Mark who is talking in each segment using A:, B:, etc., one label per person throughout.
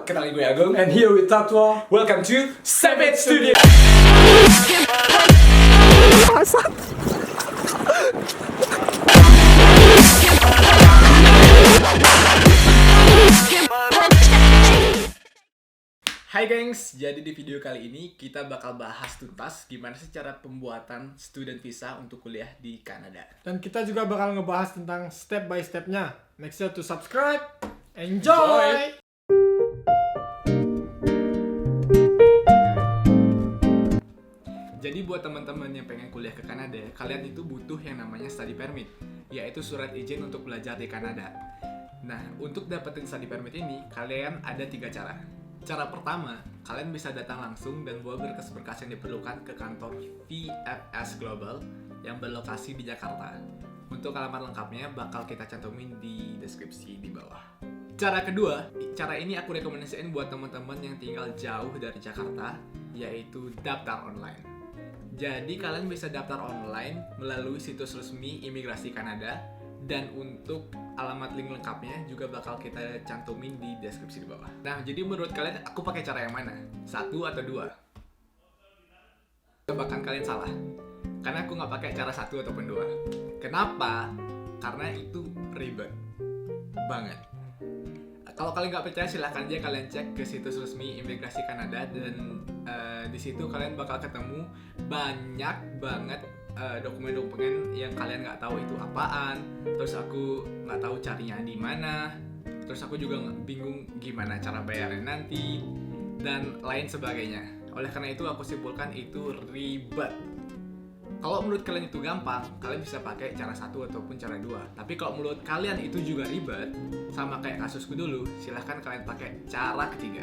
A: kenalin gue Agung.
B: And here with Tatwa.
A: Welcome to Savage Studio. Hai gengs, jadi di video kali ini kita bakal bahas tuntas gimana sih cara pembuatan student visa untuk kuliah di Kanada.
B: Dan kita juga bakal ngebahas tentang step by stepnya. Make sure to subscribe. Enjoy!
A: Jadi buat teman-teman yang pengen kuliah ke Kanada, kalian itu butuh yang namanya study permit, yaitu surat izin untuk belajar di Kanada. Nah, untuk dapetin study permit ini, kalian ada 3 cara. Cara pertama, kalian bisa datang langsung dan bawa berkas-berkas yang diperlukan ke kantor VFS Global yang berlokasi di Jakarta. Untuk alamat lengkapnya bakal kita cantumin di deskripsi di bawah. Cara kedua, cara ini aku rekomendasiin buat teman-teman yang tinggal jauh dari Jakarta, yaitu daftar online. Jadi kalian bisa daftar online melalui situs resmi Imigrasi Kanada, dan untuk alamat link lengkapnya juga bakal kita cantumin di deskripsi di bawah. Nah, jadi menurut kalian aku pakai cara yang mana? 1 atau 2? Tebakan kalian salah, karena aku nggak pakai cara 1 ataupun 2. Kenapa? Karena itu ribet banget. Kalau kalian nggak percaya, silahkan aja kalian cek ke situs resmi Imigrasi Kanada, dan di situ kalian bakal ketemu banyak banget dokumen-dokumen yang kalian nggak tahu itu apaan. Terus aku nggak tahu carinya di mana. Terus aku juga bingung gimana cara bayarnya nanti dan lain sebagainya. Oleh karena itu aku simpulkan itu ribet. Kalau menurut kalian itu gampang, kalian bisa pakai cara 1 ataupun cara 2. Tapi kalau menurut kalian itu juga ribet, sama kayak kasusku dulu, silahkan kalian pakai cara ketiga.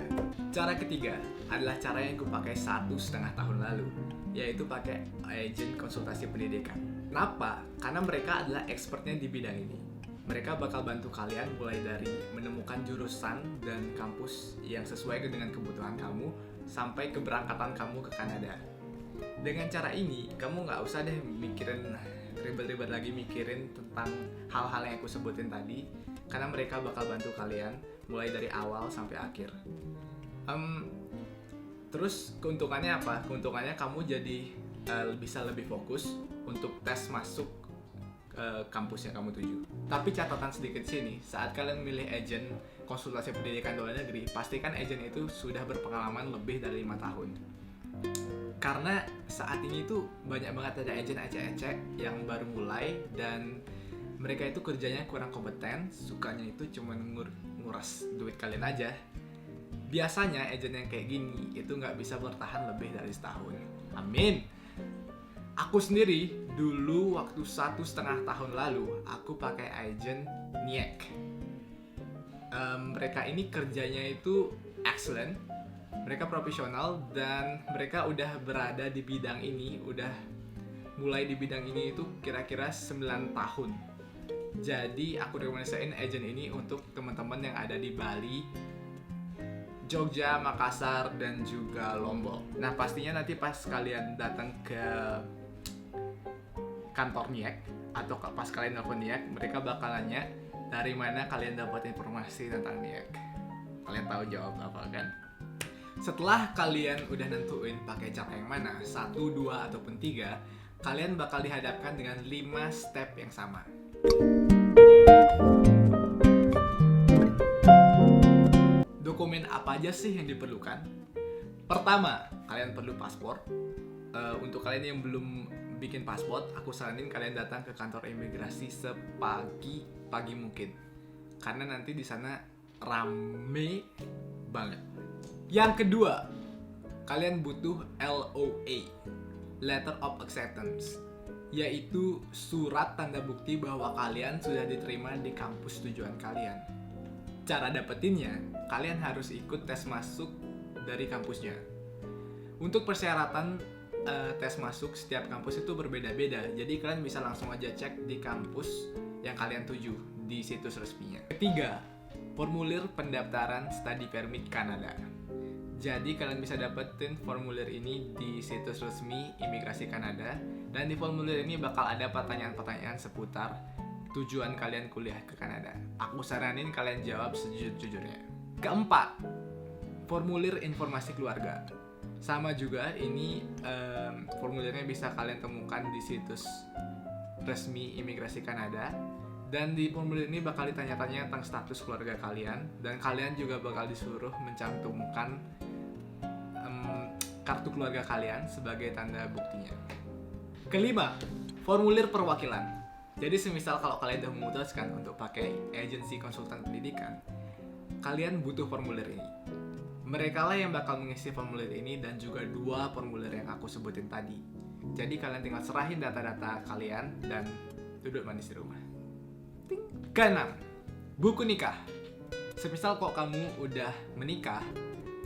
A: Cara ketiga adalah cara yang aku pakai 1,5 tahun lalu, yaitu pakai agen konsultasi pendidikan. Kenapa? Karena mereka adalah expertnya di bidang ini. Mereka bakal bantu kalian mulai dari menemukan jurusan dan kampus yang sesuai dengan kebutuhan kamu, sampai keberangkatan kamu ke Kanada. Dengan cara ini, kamu nggak usah deh mikirin ribet-ribet lagi mikirin tentang hal-hal yang aku sebutin tadi, karena mereka bakal bantu kalian mulai dari awal sampai akhir. Terus keuntungannya apa? Keuntungannya kamu jadi bisa lebih fokus untuk tes masuk kampus yang kamu tuju. Tapi catatan sedikit sini, saat kalian milih agen konsultasi pendidikan luar negeri, pastikan agen itu sudah berpengalaman lebih dari 5 tahun. Karena saat ini tuh banyak banget ada agen ecek-ecek yang baru mulai, dan mereka itu kerjanya kurang kompeten, sukanya itu cuma nguras duit kalian aja. Biasanya agen yang kayak gini itu nggak bisa bertahan lebih dari setahun. Amin. Aku sendiri dulu waktu 1,5 tahun lalu aku pakai agen NIEC. Mereka ini kerjanya itu excellent, mereka profesional, dan mereka udah berada di bidang ini, udah mulai di bidang ini itu kira-kira 9 tahun. Jadi aku rekomendasiin agen ini untuk teman-teman yang ada di Bali, Jogja, Makassar, dan juga Lombok. Nah, pastinya nanti pas kalian datang ke kantor NIEC atau pas kalian nelfon NIEC, mereka bakal nanya dari mana kalian dapat informasi tentang NIEC. Kalian tahu jawab apa kan? Setelah kalian udah nentuin pakai cara yang mana, 1, 2, ataupun 3, kalian bakal dihadapkan dengan 5 step yang sama. Dokumen apa aja sih yang diperlukan? Pertama, kalian perlu paspor. Untuk kalian yang belum bikin paspor, aku saranin kalian datang ke kantor imigrasi sepagi mungkin, karena nanti di sana rame banget. Yang kedua, kalian butuh LOA, Letter of Acceptance, yaitu surat tanda bukti bahwa kalian sudah diterima di kampus tujuan kalian. Cara dapetinnya, kalian harus ikut tes masuk dari kampusnya. Untuk persyaratan tes masuk setiap kampus itu berbeda-beda, jadi kalian bisa langsung aja cek di kampus yang kalian tuju di situs resminya. Ketiga, formulir pendaftaran study permit Kanada. Jadi kalian bisa dapetin formulir ini di situs resmi Imigrasi Kanada, dan di formulir ini bakal ada pertanyaan-pertanyaan seputar tujuan kalian kuliah ke Kanada. Aku saranin kalian jawab sejujur-jujurnya. Keempat, formulir informasi keluarga. Sama juga ini formulirnya bisa kalian temukan di situs resmi Imigrasi Kanada. Dan di formulir ini bakal ditanya-tanya tentang status keluarga kalian. Dan kalian juga bakal disuruh mencantumkan kartu keluarga kalian sebagai tanda buktinya. Kelima, formulir perwakilan. Jadi semisal kalau kalian sudah memutuskan untuk pakai agensi konsultan pendidikan, kalian butuh formulir ini. Mereka lah yang bakal mengisi formulir ini dan juga 2 formulir yang aku sebutin tadi. Jadi kalian tinggal serahin data-data kalian dan duduk manis di rumah. Keenam, buku nikah. Semisal kok kamu udah menikah,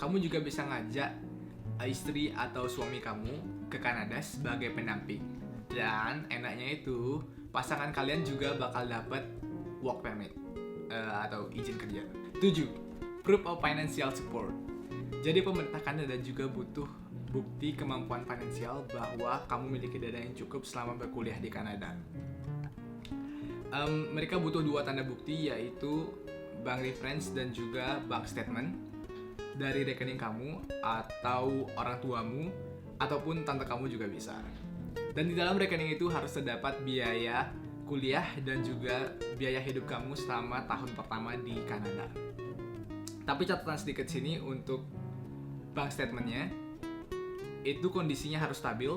A: kamu juga bisa ngajak istri atau suami kamu ke Kanada sebagai pendamping. Dan enaknya itu pasangan kalian juga bakal dapat work permit atau izin kerja. 7. Proof of financial support. Jadi pemerintah Kanada juga butuh bukti kemampuan finansial bahwa kamu memiliki dana yang cukup selama berkuliah di Kanada. Mereka butuh 2 tanda bukti, yaitu bank reference dan juga bank statement dari rekening kamu atau orang tuamu ataupun tante kamu juga bisa. Dan di dalam rekening itu harus terdapat biaya kuliah dan juga biaya hidup kamu selama tahun pertama di Kanada. Tapi catatan sedikit sini untuk bank statementnya, itu kondisinya harus stabil,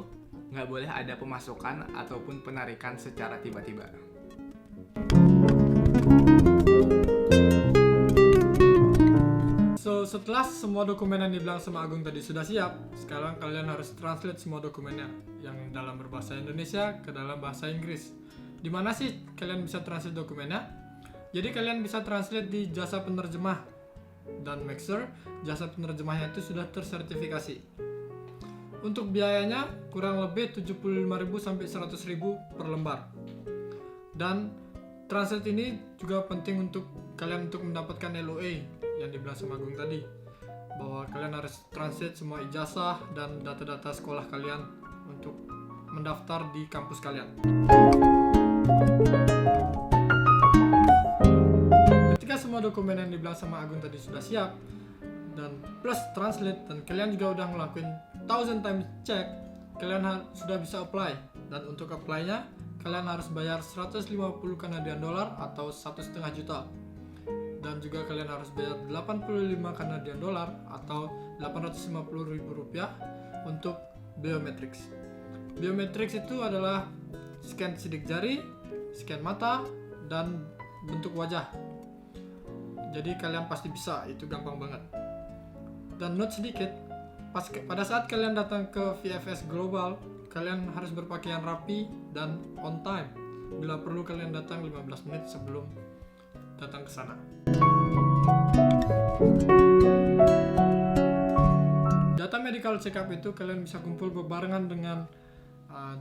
A: nggak boleh ada pemasukan ataupun penarikan secara tiba-tiba.
B: So, setelah semua dokumen yang dibilang sama Agung tadi sudah siap, sekarang kalian harus translate semua dokumennya yang dalam berbahasa Indonesia ke dalam bahasa Inggris. Di mana sih kalian bisa translate dokumennya? Jadi kalian bisa translate di jasa penerjemah dan make sure jasa penerjemahnya itu sudah tersertifikasi. Untuk biayanya kurang lebih 75.000 sampai 100.000 per lembar. Dan translate ini juga penting untuk kalian untuk mendapatkan LOA yang dibilang sama Agung tadi, bahwa kalian harus translate semua ijazah dan data-data sekolah kalian untuk mendaftar di kampus kalian. Ketika semua dokumen yang dibilang sama Agung tadi sudah siap dan plus translate, dan kalian juga udah ngelakuin 1000 times check, kalian sudah bisa apply. Dan untuk apply-nya kalian harus bayar 150 Canadian dollar atau 1,5 juta. Dan juga kalian harus bayar 85 Canadian dollar atau 850.000 rupiah untuk biometrics. Biometrics itu adalah scan sidik jari, scan mata, dan bentuk wajah. Jadi kalian pasti bisa, itu gampang banget. Dan note sedikit, pada saat kalian datang ke VFS Global, kalian harus berpakaian rapi dan on time. Bila perlu kalian datang 15 menit sebelum datang ke sana. Data medical check up itu kalian bisa kumpul bebarengan dengan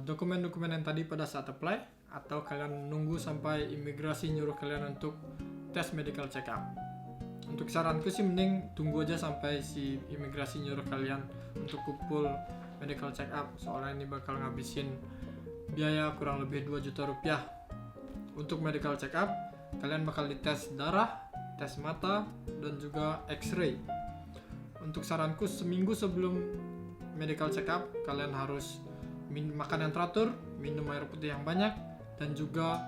B: dokumen-dokumen yang tadi pada saat apply, atau kalian nunggu sampai imigrasi nyuruh kalian untuk tes medical check up. Untuk saranku sih mending tunggu aja sampai si imigrasi nyuruh kalian untuk kumpul medical check up, soalnya ini bakal ngabisin biaya kurang lebih 2 juta rupiah. Untuk medical check up kalian bakal dites darah, tes mata, dan juga x-ray. Untuk saranku, seminggu sebelum medical check up kalian harus makan yang teratur, minum air putih yang banyak, dan juga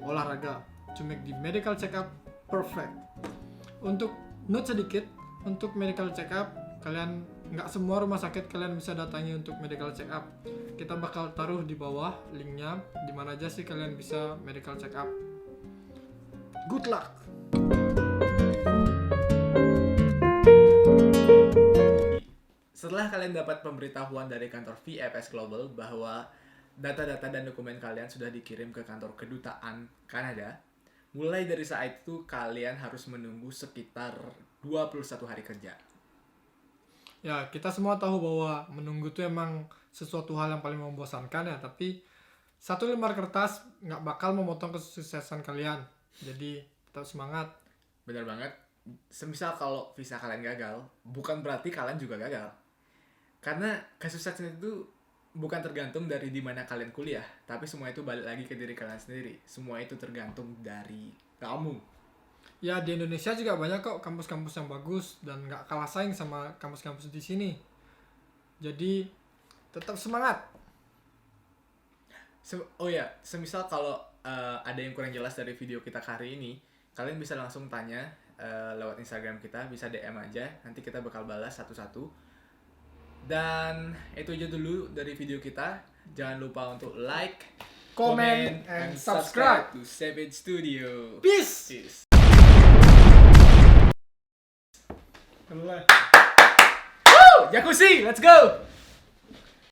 B: olahraga to make the medical check up perfect. Untuk note sedikit, untuk medical check up kalian nggak semua rumah sakit kalian bisa datangi untuk medical check up. Kita bakal taruh di bawah linknya di mana aja sih kalian bisa medical check up. Good luck.
A: Setelah kalian dapat pemberitahuan dari kantor VFS Global bahwa data-data dan dokumen kalian sudah dikirim ke kantor kedutaan Kanada, mulai dari saat itu kalian harus menunggu sekitar 21 hari kerja.
B: Ya, kita semua tahu bahwa menunggu itu emang sesuatu hal yang paling membosankan ya, tapi satu lembar kertas nggak bakal memotong kesuksesan kalian. Jadi tetap semangat.
A: Benar banget. Semisal kalau visa kalian gagal, bukan berarti kalian juga gagal. Karena kesuksesan itu bukan tergantung dari di mana kalian kuliah, tapi semua itu balik lagi ke diri kalian sendiri. Semua itu tergantung dari kamu.
B: Ya di Indonesia juga banyak kok kampus-kampus yang bagus dan nggak kalah saing sama kampus-kampus di sini. Jadi tetap semangat.
A: Oh ya, semisal kalau ada yang kurang jelas dari video kita hari ini, kalian bisa langsung tanya lewat Instagram kita, bisa DM aja, nanti kita bakal balas satu-satu. Dan itu aja dulu dari video kita. Jangan lupa untuk like,
B: Comment, and subscribe
A: to Savage Studio.
B: Peace.
A: Peace.
B: Boleh.
A: Jacuzzi, let's go.